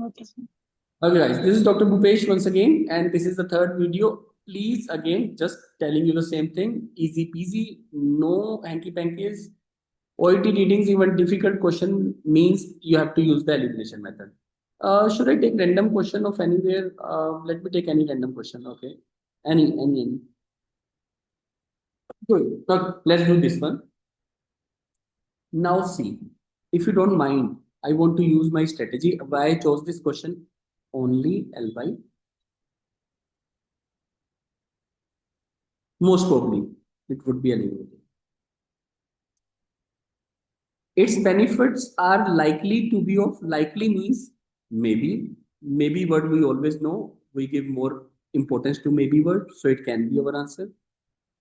Okay, sir. Okay, guys, this is Dr. Bhupesh once again, and this is the third video. Please, again, just telling you the same thing. Easy peasy, no hanky pankies. OIT readings, even difficult question means you have to use the elimination method. Should I take random question of anywhere? Let me take any random question. Okay, any. Good. Now, let's do this one. Now see, if you don't mind, I want to use my strategy. Why I chose this question? Only LY. Most probably, it would be eliminated. Its benefits are likely to be of likely means maybe what we always know. We give more importance to maybe word, so it can be our answer.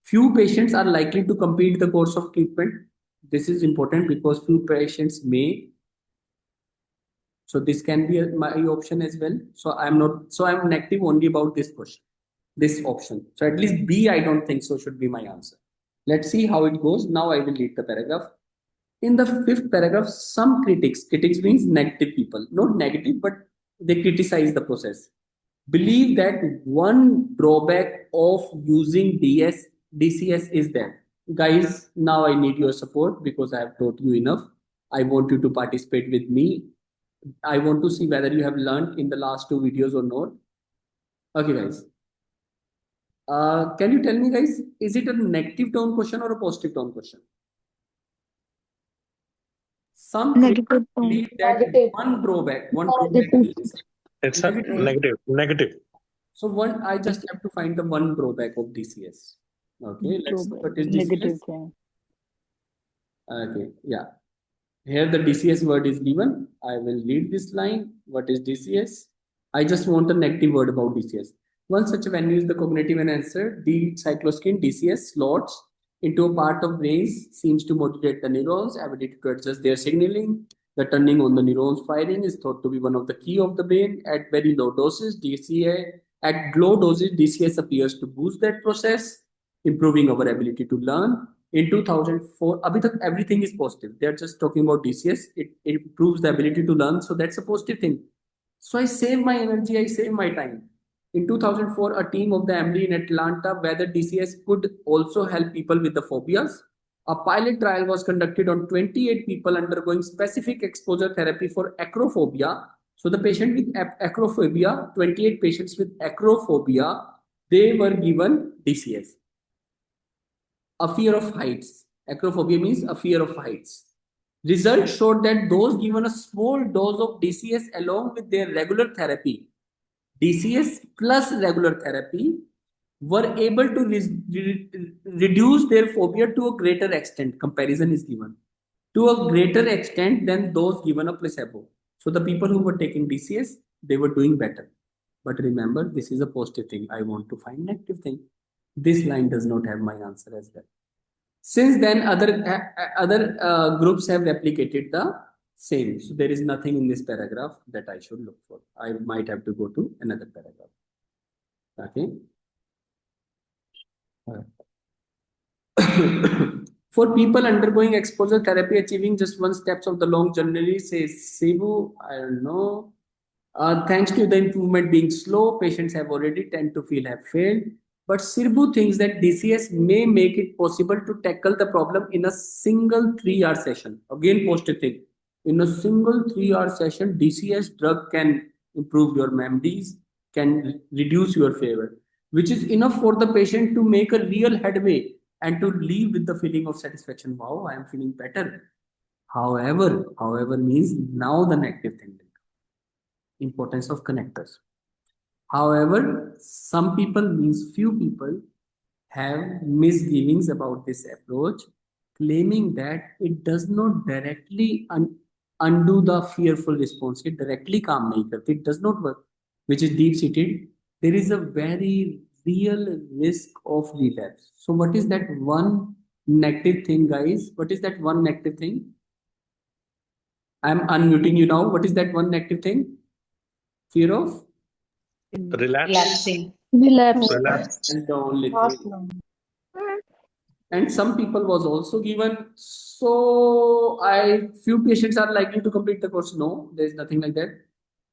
Few patients are likely to complete the course of treatment. This is important because few patients may. So this can be my option as well. So I'm not. So I'm negative only about this question, this option. So at least B, I don't think so should be my answer. Let's see how it goes. Now I will read the paragraph. In the fifth paragraph, some critics means negative people, not negative, but they criticize the process. Believe that one drawback of using DCS is that, guys, now I need your support because I have taught you enough. I want you to participate with me. I want to see whether you have learned in the last two videos or not. Okay, guys. Can you tell me, guys, is it a negative tone question or a positive tone question? Some critics Negative tone. believe that one drawback means It's a negative. negative. So one, I just have to find the one drawback of DCS. Okay, let's see what is Negative DCS. thing. Okay, yeah. Here the DCS word is given. I will read this line. What is DCS? I just want a negative word about DCS. One such venue is the cognitive enhancer. The cycloskin DCS slots into a part of brains, seems to motivate the neurons, ability to adjust their signaling. The turning on the neurons firing is thought to be one of the key of the brain. At very low doses, low doses, DCS appears to boost that process, improving our ability to learn. In 2004, abhi tak everything is positive. They're just talking about DCS. It improves the ability to learn. So that's a positive thing. So I save my energy, I save my time. In 2004, a team of the MD in Atlanta whether DCS could also help people with the phobias. A pilot trial was conducted on 28 people undergoing specific exposure therapy for acrophobia. So the patient with acrophobia, 28 patients with acrophobia, they were given DCS. A fear of heights. Acrophobia means a fear of heights. Results showed that those given a small dose of DCS along with their regular therapy, DCS plus regular therapy, were able to reduce their phobia to a greater extent. Comparison is given to a greater extent than those given a placebo. So the people who were taking DCS, they were doing better. But remember, this is a positive thing. I want to find negative thing. This line does not have my answer as well. Since then, other groups have replicated the same. So there is nothing in this paragraph that I should look for. I might have to go to another paragraph. Okay. For people undergoing exposure therapy, achieving just one steps of the long journey, says Cebu, I don't know. Thanks to the improvement being slow, patients have already tend to feel have failed. But Sirbu thinks that DCS may make it possible to tackle the problem in a single 3-hour session. Again, positive thing. In a single 3-hour session, DCS drug can improve your memories, can reduce your fever, which is enough for the patient to make a real headway and to leave with the feeling of satisfaction. Wow, I am feeling better. However means now the negative thing. Importance of connectors. However, some people means few people have misgivings about this approach, claiming that it does not directly undo the fearful response. It directly calm nahi karti. It does not work, which is deep seated. There is a very real risk of relapse. So, what is that one negative thing, guys? What is that one negative thing? I'm unmuting you now. What is that one negative thing? Fear of Relapse. Relapse. Relapse. and the only Fast thing. learning. And some people was also given. So I few patients are likely to complete the course. No, there is nothing like that.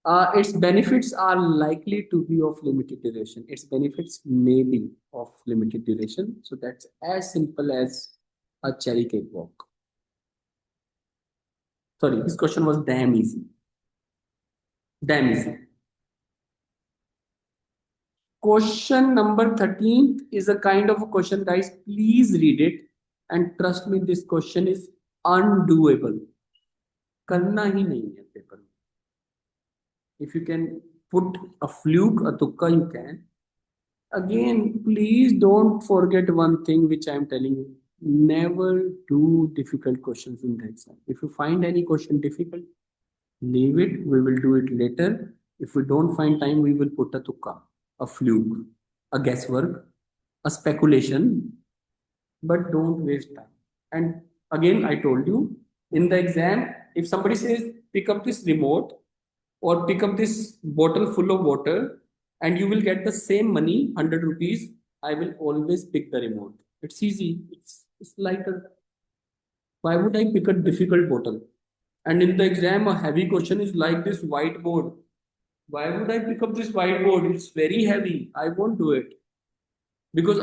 Its benefits are likely to be of limited duration. Its benefits may be of limited duration. So that's as simple as a cherry cake walk. Sorry, this question was damn easy. Damn easy. Question number 13 is a kind of a question, guys. Please read it. And trust me, this question is undoable. करना ही नहीं है paper में. If you can put a fluke, a tukka, you can. Again, please don't forget one thing which I am telling you. Never do difficult questions in the exam. If you find any question difficult, leave it. We will do it later. If we don't find time, we will put a tukka, a fluke, a guesswork, a speculation, but don't waste time. And again, I told you, in the exam, if somebody says, pick up this remote or pick up this bottle full of water and you will get the same money, 100 rupees, I will always pick the remote. It's easy. It's like a, why would I pick a difficult bottle? And in the exam, a heavy question is like this whiteboard. Why would I pick up this whiteboard? It's very heavy. I won't do it. Because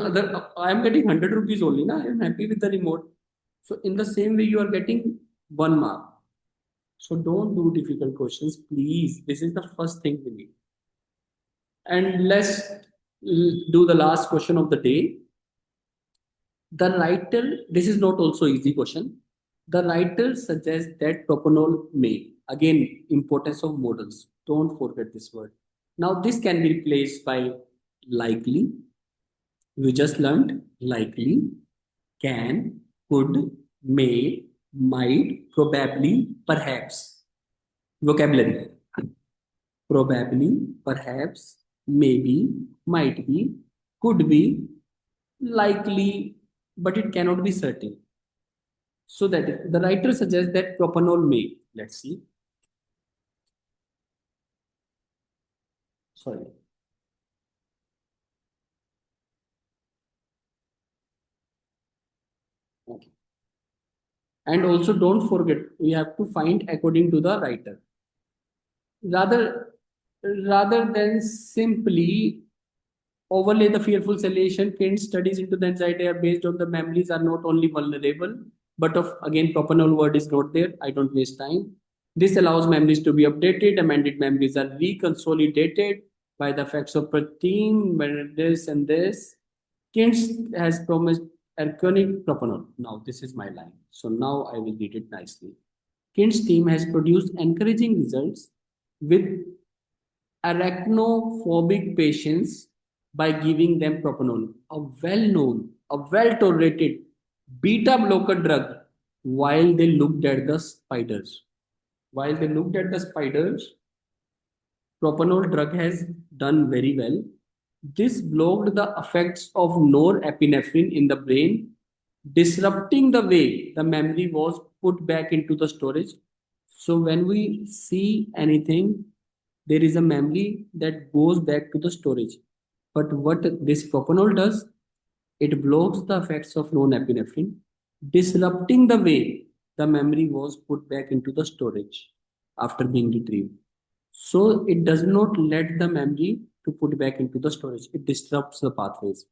I am getting 100 rupees only. Na? I am happy with the remote. So in the same way, you are getting 1 mark. So don't do difficult questions, please. This is the first thing we need. And let's do the last question of the day. The writer, this is not also easy question. The writer suggests that propanol may, again, importance of modals. Don't forget this word. Now this can be replaced by likely. We just learned likely, can, could, may, might, probably, perhaps. Vocabulary. Probably, perhaps, maybe, might be, could be, likely, but it cannot be certain. So that the writer suggests that propanol may. Let's see. Sorry. Okay. And also don't forget, we have to find according to the writer. Rather than simply overlay the fearful selection, Kent's studies into the anxiety are based on the memories are not only vulnerable, but of again propanol word is not there. I don't waste time. This allows memories to be updated. Amended memories are reconsolidated by the effects of protein, this and this. Kent has promised arconic propanol. Now this is my line. So now I will read it nicely. Kent's team has produced encouraging results with arachnophobic patients by giving them propanol, a well-known, a well-tolerated beta blocker drug, while they looked at the spiders. While they looked at the spiders, propanol drug has done very well. This blocked the effects of norepinephrine in the brain, disrupting the way the memory was put back into the storage. So when we see anything, there is a memory that goes back to the storage. But what this propanol does, it blocks the effects of norepinephrine, disrupting the way the memory was put back into the storage after being retrieved. So it does not let the memory to put back into the storage. It disrupts the pathways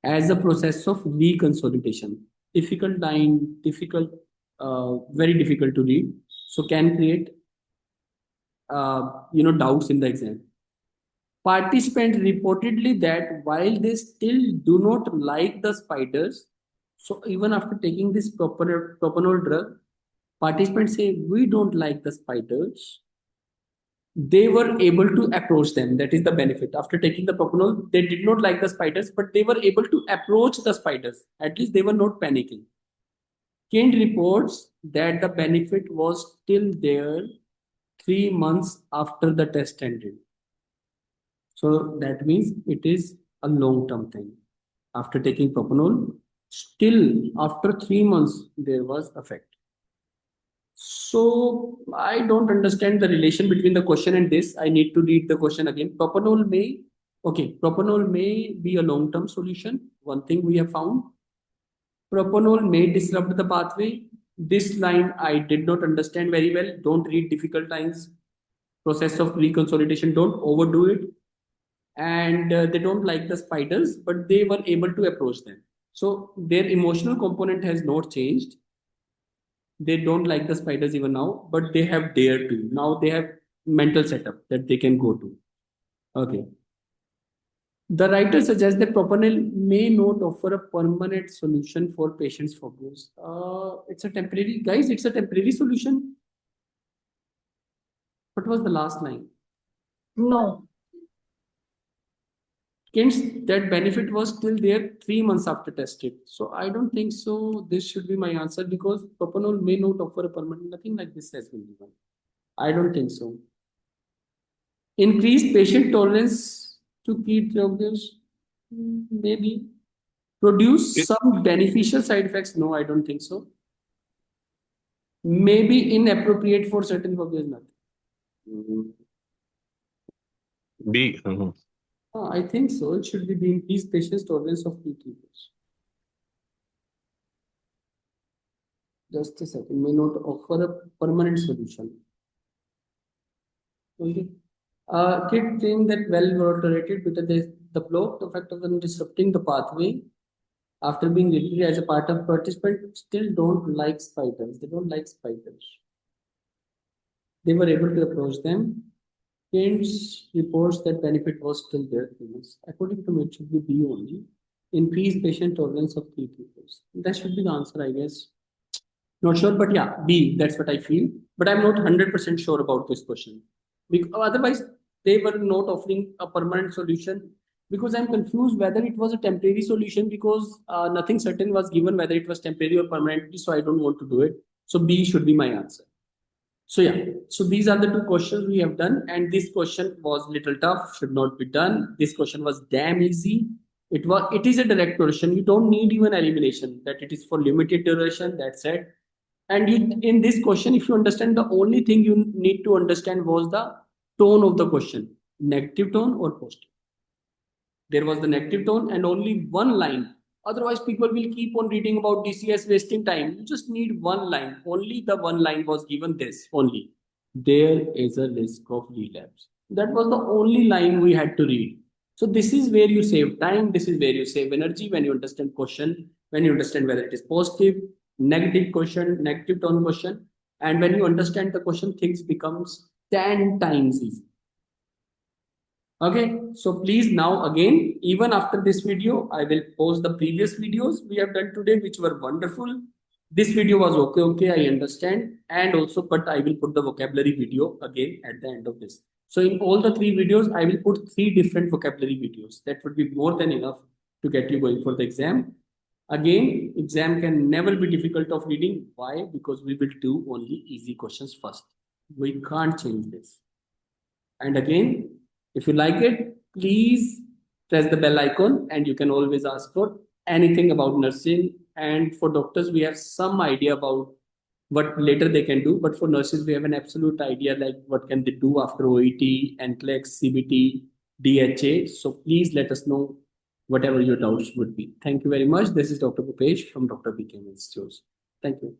as a process of reconsolidation. Difficult line, very difficult to read. So can create, doubts in the exam. Participants reportedly that while they still do not like the spiders, so even after taking this propanol drug, participants say we don't like the spiders. They were able to approach them. That is the benefit. After taking the propanol, they did not like the spiders, but they were able to approach the spiders. At least they were not panicking. Kent reports that the benefit was still there 3 months after the test ended. So that means it is a long-term thing. After taking propanol, still after 3 months, there was effect. So I don't understand the relation between the question and this. I need to read the question again. Propanol may be a long-term solution. One thing we have found. Propanol may disrupt the pathway. This line I did not understand very well. Don't read difficult lines. process of reconsolidation. Don't overdo it. And they don't like the spiders, but they were able to approach them. So their emotional component has not changed. They don't like the spiders even now, but they have dared to. Now they have mental setup that they can go to. Okay. The writer suggests that Propanol may not offer a permanent solution for patients' phobias. It's a temporary, guys, it's a temporary solution. What was the last line? No. Hence, that benefit was still there 3 months after tested. So I don't think so. This should be my answer because Propanol may not offer a permanent, nothing like this has been given. I don't think so. Increased patient tolerance to key drugs, maybe. Produce some beneficial side effects? No, I don't think so. Maybe inappropriate for certain phobias, nothing. B. I think so. It should be the increased patient's tolerance of key drugs. Just a second. May not offer a permanent solution. Okay. Kid claim that well tolerated because the blocked effect of them disrupting the pathway after being treated as a part of participant still don't like spiders. They don't like spiders. They were able to approach them. Kent's reports that benefit was still there. According to me, it should be B only. Increased patient tolerance of key treatments. That should be the answer, I guess. Not sure, but yeah, B. That's what I feel. But I'm not 100% sure about this question. Because otherwise, they were not offering a permanent solution. Because I'm confused whether it was a temporary solution because nothing certain was given whether it was temporary or permanently. So I don't want to do it. So B should be my answer. So yeah, so these are the 2 questions we have done, and this question was little tough, should not be done. This question was damn easy. It is a direct question. You don't need even elimination. That it is for limited duration. That's it. And you in this question, if you understand, the only thing you need to understand was the tone of the question, negative tone or positive. There was the negative tone and only one line. Otherwise, people will keep on reading about DCS, wasting time. You just need one line. Only the one line was given this only. There is a risk of relapse. That was the only line we had to read. So this is where you save time. This is where you save energy when you understand question, when you understand whether it is positive, negative question, negative tone question. And when you understand the question, things becomes 10 times easy. Okay, so please now again, even after this video, I will post the previous videos we have done today, which were wonderful. This video was okay, I understand. And also, but I will put the vocabulary video again at the end of this. So in all the 3 videos, I will put 3 different vocabulary videos. That would be more than enough to get you going for the exam. Again, exam can never be difficult of reading. Why? Because we will do only easy questions first. We can't change this. And again, if you like it, please press the bell icon and you can always ask for anything about nursing. And for doctors, we have some idea about what later they can do. But for nurses, we have an absolute idea like what can they do after OET, NCLEX, CBT, DHA. So please let us know whatever your doubts would be. Thank you very much. This is Dr. Bkm from Dr. Bkm Institute. Thank you.